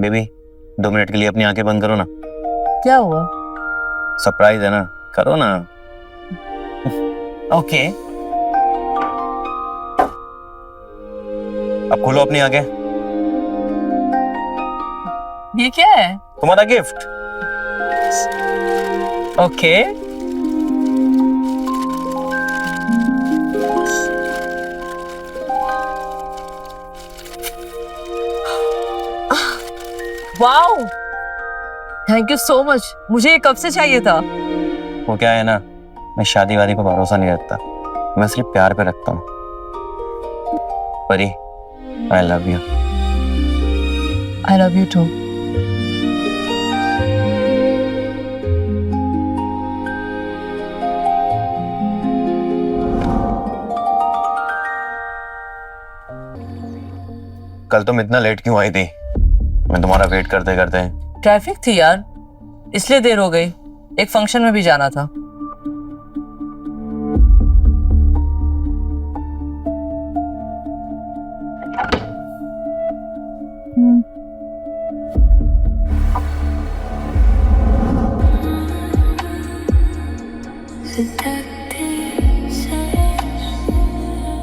Baby 2 minute के लिए अपनी आंखें बंद करो ना। क्या हुआ? सरप्राइज है ना, करो ना। ओके अब खोलो अपनी आंखें। ये क्या है? तुम्हारा gift. Okay wow, thank you so much. मुझे ये कब से चाहिए था। वो क्या है ना, मैं शादी वादी पे भरोसा नहीं रखता, मैं सिर्फ प्यार पे रखता हूँ। Pari I love you. I love you too. कल तुम इतना लेट क्यों आई थी? मैं तुम्हारा वेट करते करते। ट्रैफिक थी यार, इसलिए देर हो गई। एक फंक्शन में भी जाना था।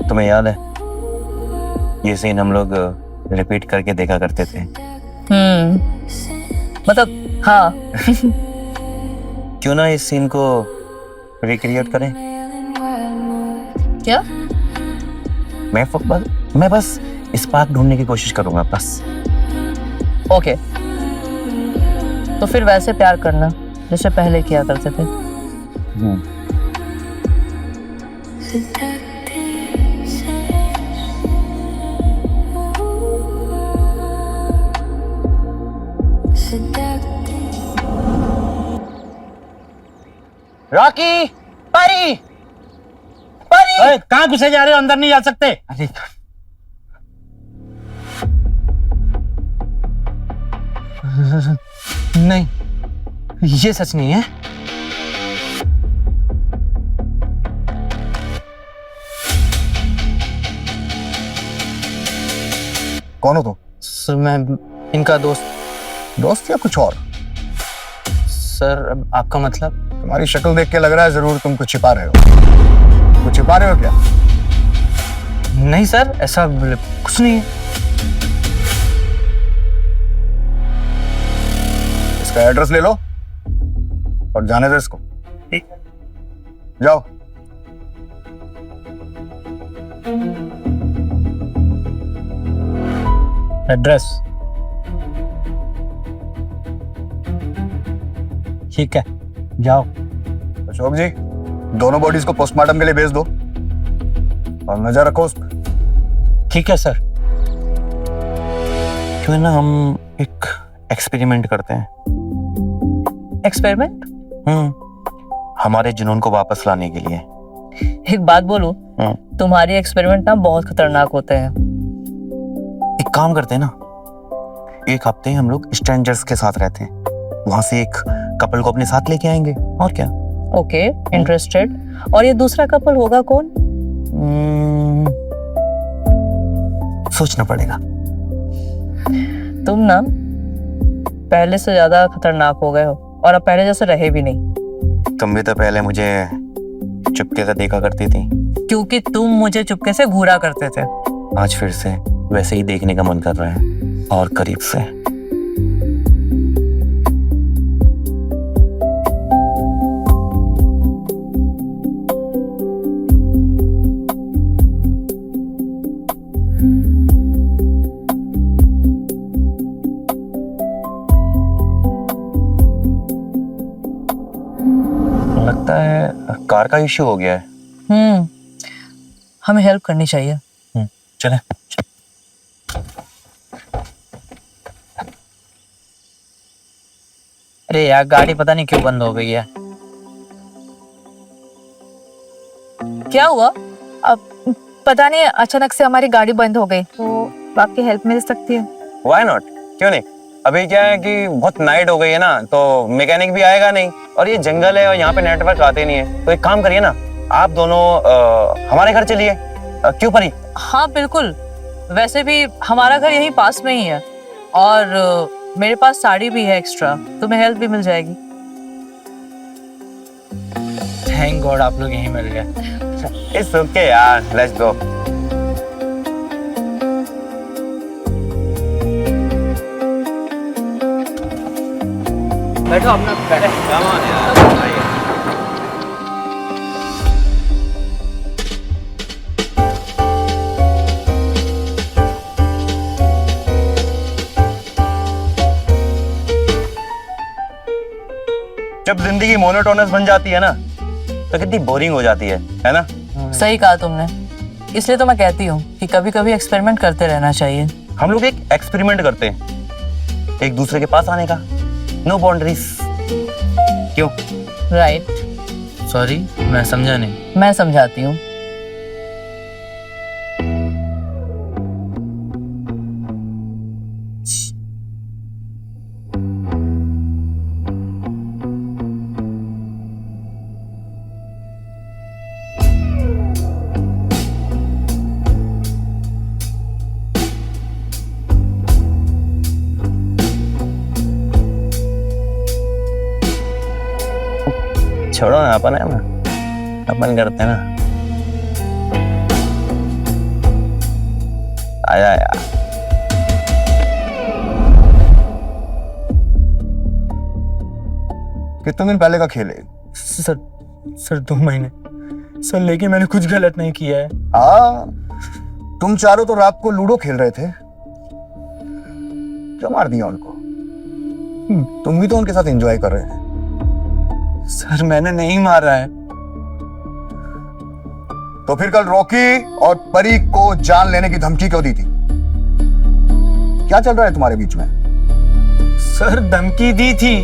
तुम्हें याद है ये सीन हम लोग रिपीट करके देखा करते थे? मतलब हाँ। क्यों ना इस सीन को रिक्रिएट करें? क्या? मैं बस स्पार्क ढूंढने की कोशिश करूंगा बस। ओके तो फिर वैसे प्यार करना जैसे पहले किया करते थे। रॉकी, परी, परी, कहाँ घुसे जा रहे हो? अंदर नहीं जा सकते। अरे नहीं, ये सच नहीं है। कौन हो तुम? सर मैं इनका दोस्त। दोस्त या कुछ और? सर आपका मतलब? तुम्हारी शक्ल देख के लग रहा है जरूर तुम कुछ छिपा रहे हो। कुछ छिपा रहे हो क्या? नहीं सर, ऐसा कुछ नहीं है। इसका एड्रेस ले लो और जाने दो इसको। ठीक। जाओ। एड्रेस ठीक है, जाओ। अशोक जी, दोनों बॉडीज को पोस्टमार्टम के लिए भेज दो और नजर रखो उस पर। ठीक है सर। क्यों ना हम एक एक्सपेरिमेंट करते हैं? एक्सपेरिमेंट? हमारे जुनून को वापस लाने के लिए। एक बात बोलूं, तुम्हारी एक्सपेरिमेंट ना बहुत खतरनाक होते हैं। एक काम करते हैं ना, एक हफ्ते हम लोग स्ट्रेंजर्स के साथ रहते हैं, वहां से एक कपल को अपने साथ लेके आएंगे। और क्या? Okay, interested. और ये दूसरा कपल होगा कौन? सोचना पड़ेगा। तुम ना पहले से ज्यादा खतरनाक हो गए हो और अब पहले जैसे रहे भी नहीं। तुम भी तो पहले मुझे चुपके से देखा करती थी, क्योंकि तुम मुझे चुपके से घूरा करते थे। आज फिर से वैसे ही देखने का मन कर रहा है, और करीब से। लगता है कार का इश्यू हो गया है। हमें हेल्प करनी चाहिए। चले। अरे यार गाड़ी पता नहीं क्यों बंद हो गई है। क्या हुआ? अब पता नहीं अचानक से हमारी गाड़ी बंद हो गई, तो आपकी हेल्प मिल सकती है? Why not? क्यों नहीं? अभी क्या है कि बहुत नाइट हो गई है ना, तो मैकेनिक भी आएगा नहीं, और ये जंगल है और यहाँ पे नेटवर्क आते नहीं है। तो एक काम करिए ना, आप दोनों हमारे घर चलिए। क्यों परी? हाँ बिल्कुल, वैसे भी हमारा घर यहीं पास में ही है, और मेरे पास साड़ी भी है एक्स्ट्रा, तुम्हें हेल्प भी मिल जाएगी। थैंक गॉड आप लोग यहीं मिल गए। इट्स ओके यार, लेट्स गो। बैठो अपना बैठो। जब जिंदगी मोनोटोनस बन जाती है ना, तो कितनी बोरिंग हो जाती है ना? सही कहा तुमने, इसलिए तो मैं कहती हूँ कि कभी कभी एक्सपेरिमेंट करते रहना चाहिए। हम लोग एक एक्सपेरिमेंट करते हैं, एक दूसरे के पास आने का। No boundaries. क्यों? राइट। सॉरी मैं समझा नहीं। मैं समझाती हूँ। छोड़ो ना, अपन है ना, अपन करते हैं ना। आया यार। कितने दिन पहले का खेल है? सर 2 महीने सर, लेकिन मैंने कुछ गलत नहीं किया है। हाँ, तुम चारों तो रात को लूडो खेल रहे थे, जो मार दिया उनको। तुम भी तो उनके साथ एंजॉय कर रहे थे। सर मैंने नहीं मारा है। तो फिर कल रॉकी और परी को जान लेने की धमकी क्यों दी थी? क्या चल रहा है तुम्हारे बीच में? सर धमकी दी थी,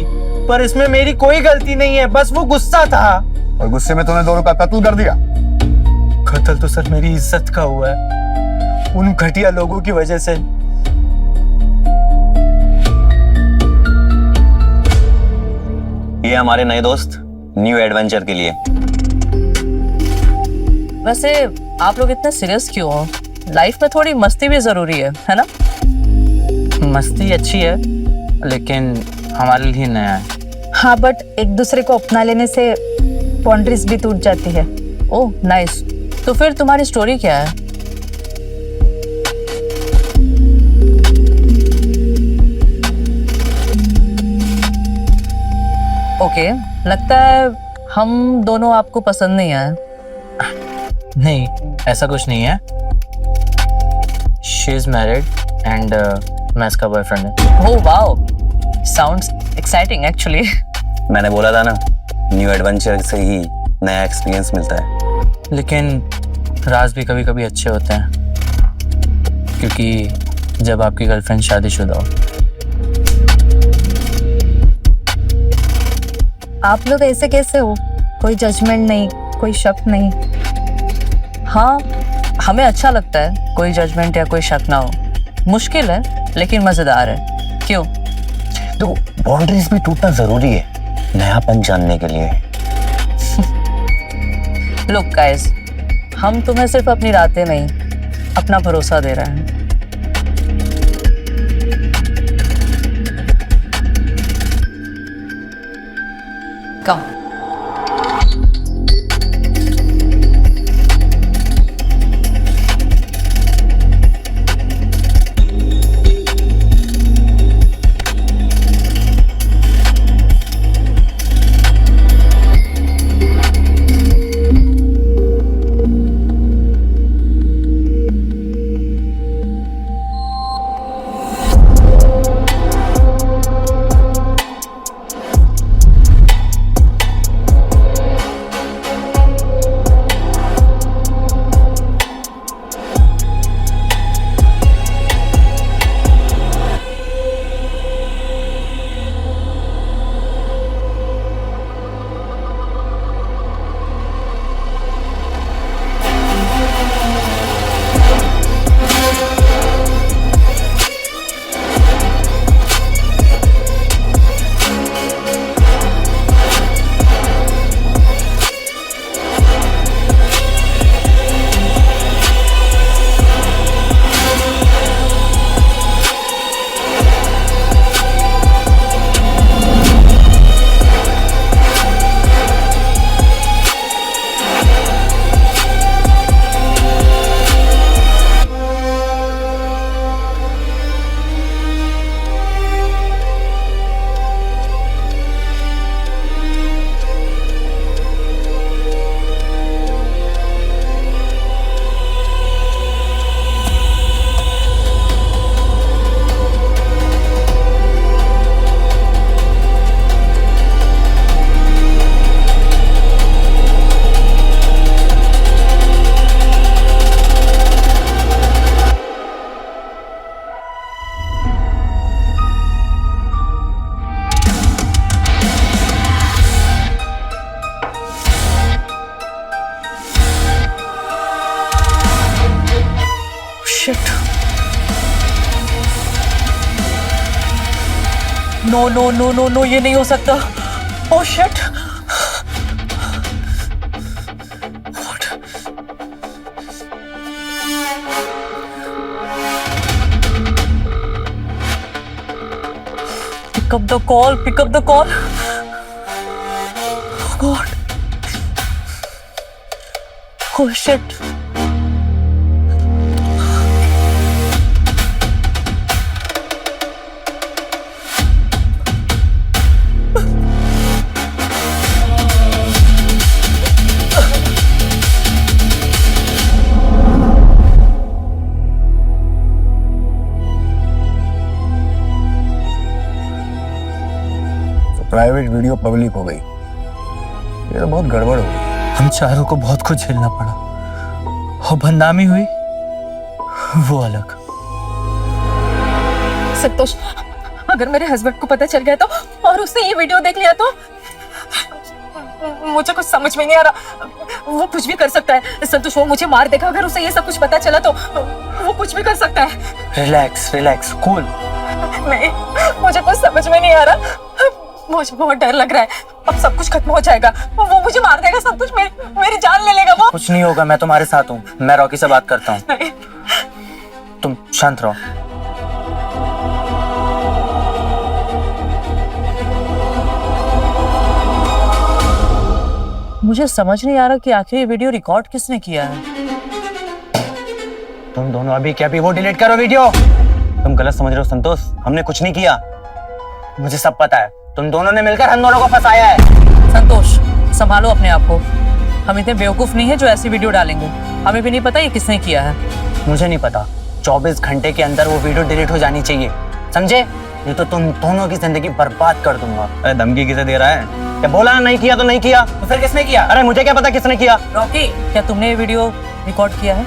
पर इसमें मेरी कोई गलती नहीं है, बस वो गुस्सा था। और गुस्से में तुमने दोनों का कत्ल कर दिया। कत्ल तो सर मेरी इज्जत का हुआ है, उन घटिया लोगों की वजह से। ये हमारे नए दोस्त न्यू एडवेंचर के लिए। वैसे आप लोग इतने सीरियस क्यों हो? लाइफ में थोड़ी मस्ती भी जरूरी है ना? मस्ती अच्छी है, लेकिन हमारे लिए नया है। हाँ, बट एक दूसरे को अपना लेने से बाउंड्रीज भी टूट जाती है। Oh nice. तो फिर तुम्हारी स्टोरी क्या है? ओके, लगता है हम दोनों आपको पसंद नहीं आए। नहीं, ऐसा कुछ नहीं है। शी इज मैरिड एंड मैं इसका बॉयफ्रेंड है। Oh wow, sounds exciting actually. मैंने बोला था ना, न्यू एडवेंचर से ही नया एक्सपीरियंस मिलता है। लेकिन राज भी कभी कभी अच्छे होते हैं, क्योंकि जब आपकी गर्लफ्रेंड शादीशुदा हो। आप लोग ऐसे कैसे हो? कोई जजमेंट नहीं, कोई शक नहीं। हाँ, हमें अच्छा लगता है कोई जजमेंट या कोई शक ना हो। मुश्किल है लेकिन मजेदार है। क्यों? तो बाउंड्रीज भी टूटना जरूरी है नयापन जानने के लिए। लुक गाइस, हम तुम्हें सिर्फ अपनी रातें नहीं, अपना भरोसा दे रहे हैं। Come. Shit, no no no no no, ये नहीं हो सकता। Oh shit, pick up the call, pick up the call. Oh God. Oh shit. Private video public हो गई, ये तो बहुत गड़बड़ हो गई। हम चारों को बहुत कुछ झेलना पड़ा और बदनामी हुई वो अलग। संतोष, अगर मेरे हस्बैंड को पता चल गया तो, और उसने ये वीडियो देख लिया तो मुझे कुछ समझ में नहीं आ रहा। वो कुछ भी कर सकता है संतोष, वो मुझे मार देगा अगर उसे ये सब कुछ पता चला तो। वो कुछ भी कर सकता है। Relax relax, cool. नहीं, मुझे कुछ समझ में नहीं आ रहा। मुझे बहुत डर लग रहा है, अब सब कुछ खत्म हो जाएगा। वो मुझे मार देगा संतोष, मेरी जान ले लेगा वो। कुछ नहीं होगा, मैं तुम्हारे साथ हूँ। मैं रॉकी से बात करता हूँ। नहीं। तुम शांत रहो। मुझे समझ नहीं आ रहा कि आखिर ये वीडियो रिकॉर्ड किसने किया है। तुम दोनों अभी क्या भी वो डिलीट करो वीडियो। तुम गलत समझ रहे हो संतोष, हमने कुछ नहीं किया। मुझे सब पता है, तुम दोनों ने मिलकर हम दोनों को फंसाया है। संतोष, संभालो अपने आप को। हम इतने बेवकूफ नहीं है जो ऐसी वीडियो डालेंगे। हमें भी नहीं पता ये किसने किया है। मुझे नहीं पता, 24 घंटे के अंदर वो वीडियो डिलीट हो जानी चाहिए, समझे? नहीं तो तुम दोनों की जिंदगी बर्बाद कर दूंगा। अरे धमकी किसे दे रहा है? क्या बोला ना, नहीं किया तो नहीं किया। तो फिर किसने किया? अरे मुझे क्या पता किसने किया। रॉकी, क्या तुमने ये वीडियो रिकॉर्ड किया है?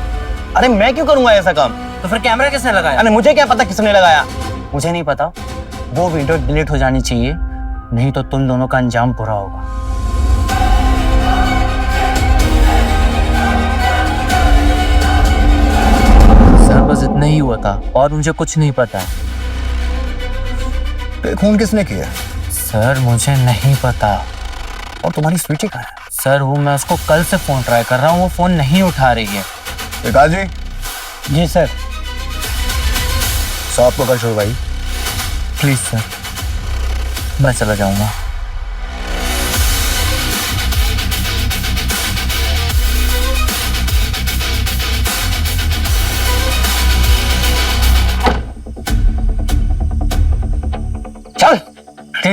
अरे मैं क्यों करूंगा ऐसा काम? तो फिर कैमरा किसने लगाया? अरे मुझे क्या पता किसने लगाया। मुझे नहीं पता, वो वीडियो डिलीट हो जानी चाहिए, नहीं तो तुम दोनों का अंजाम बुरा होगा। सर बस इतना ही हुआ था और मुझे कुछ नहीं पता। तो खून किसने किया? सर मुझे नहीं पता। और तुम्हारी स्वीटी कहाँ है? सर वो मैं उसको कल से फोन ट्राई कर रहा हूँ, वो फोन नहीं उठा रही है। विकास जी। जी सर। साहब को कशोर भाई। प्लीज सर, मैं चला जाऊंगा।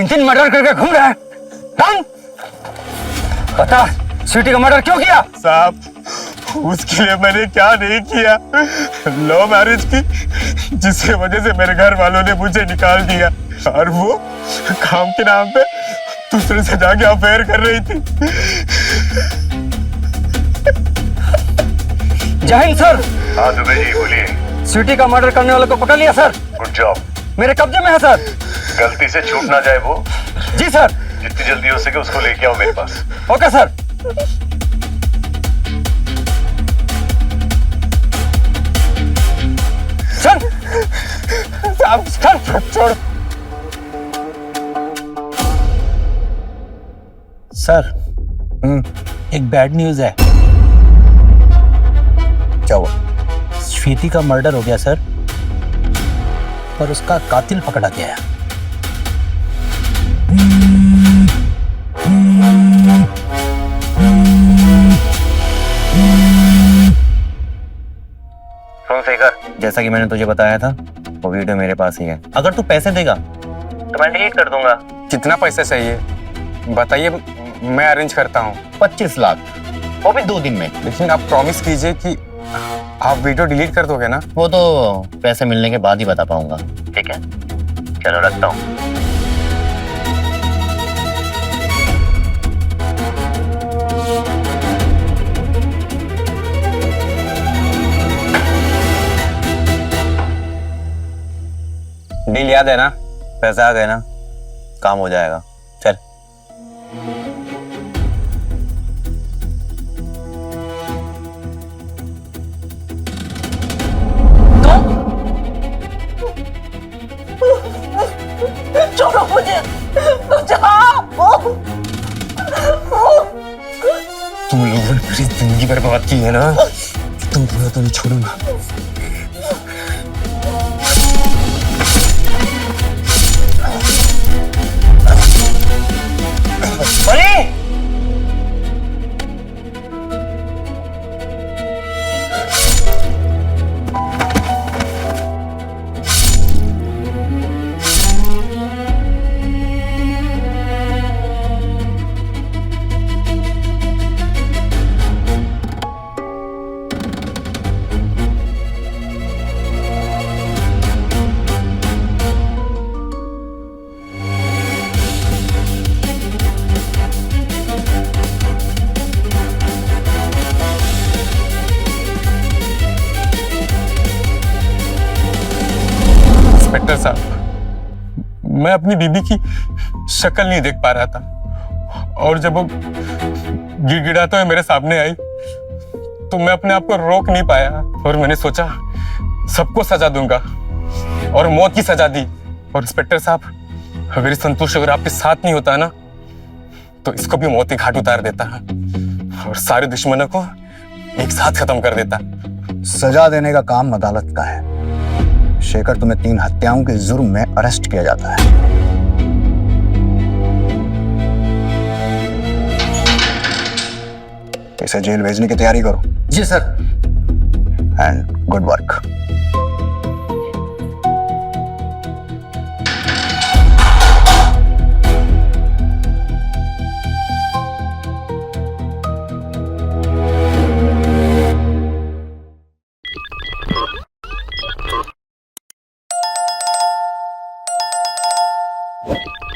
3 मर्डर करके घूम रहा है। कौन? बता, स्वीटी का मर्डर क्यों किया? साहब, उसके लिए मैंने क्या नहीं किया। लव मैरिज की, जिसकी वजह से मेरे घर वालों ने मुझे निकाल दिया, और वो काम के नाम पे दूसरे से जाके अफेयर कर रही थी। जय हिंद सर। हाँ दुबे जी, बोलिए। स्वीटी का मर्डर करने वाले को पकड़ लिया सर। Good job. मेरे कब्जे में है सर। गलती से छूट ना जाए वो। जी सर। जितनी जल्दी हो सके उसको लेके आओ मेरे पास। Okay sir. चल साहब, चल छोड़। सर, एक बैड न्यूज है। क्या हुआ? स्वीति का मर्डर हो गया सर, पर उसका कातिल पकड़ा गया है। सुन शेखर, जैसा कि मैंने तुझे बताया था, वो वीडियो मेरे पास ही है। अगर तू पैसे देगा तो मैं डिलीट कर दूंगा। कितना पैसा चाहिए बताइए, मैं अरेंज करता हूँ। 25 लाख, वो भी 2 दिन में। लेकिन आप प्रॉमिस कीजिए कि आप वीडियो डिलीट कर दोगे ना? वो तो पैसे मिलने के बाद ही बता पाऊंगा। ठीक है, चलो रखता हूँ। डील याद है ना? पैसे आ गए ना, काम हो जाएगा। चल। छोड़ो मुझे, जाओ। तुम लोगों ने मेरी जिंदगी बर्बाद की है ना, तुम पूरा तो नहीं छोड़ूंगा। इंस्पेक्टर साहब, मैं अपनी बीबी की शक्ल नहीं देख पा रहा था, और जब वो गिड़गिड़ाते हुए मेरे सामने आई तो मैं अपने आप को रोक नहीं पाया, और मैंने सोचा सबको सजा दूंगा, और मौत की सजा दी। और इंस्पेक्टर साहब, अगर संतोष अगर आपके साथ नहीं होता ना, तो इसको भी मौत के घाट उतार देता और सारे दुश्मनों को एक साथ खत्म कर देता। सजा देने का काम अदालत का है। शेखर, तुम्हें 3 हत्याओं के जुर्म में अरेस्ट किया जाता है। इसे जेल भेजने की तैयारी करो। जी sir. And good work. What?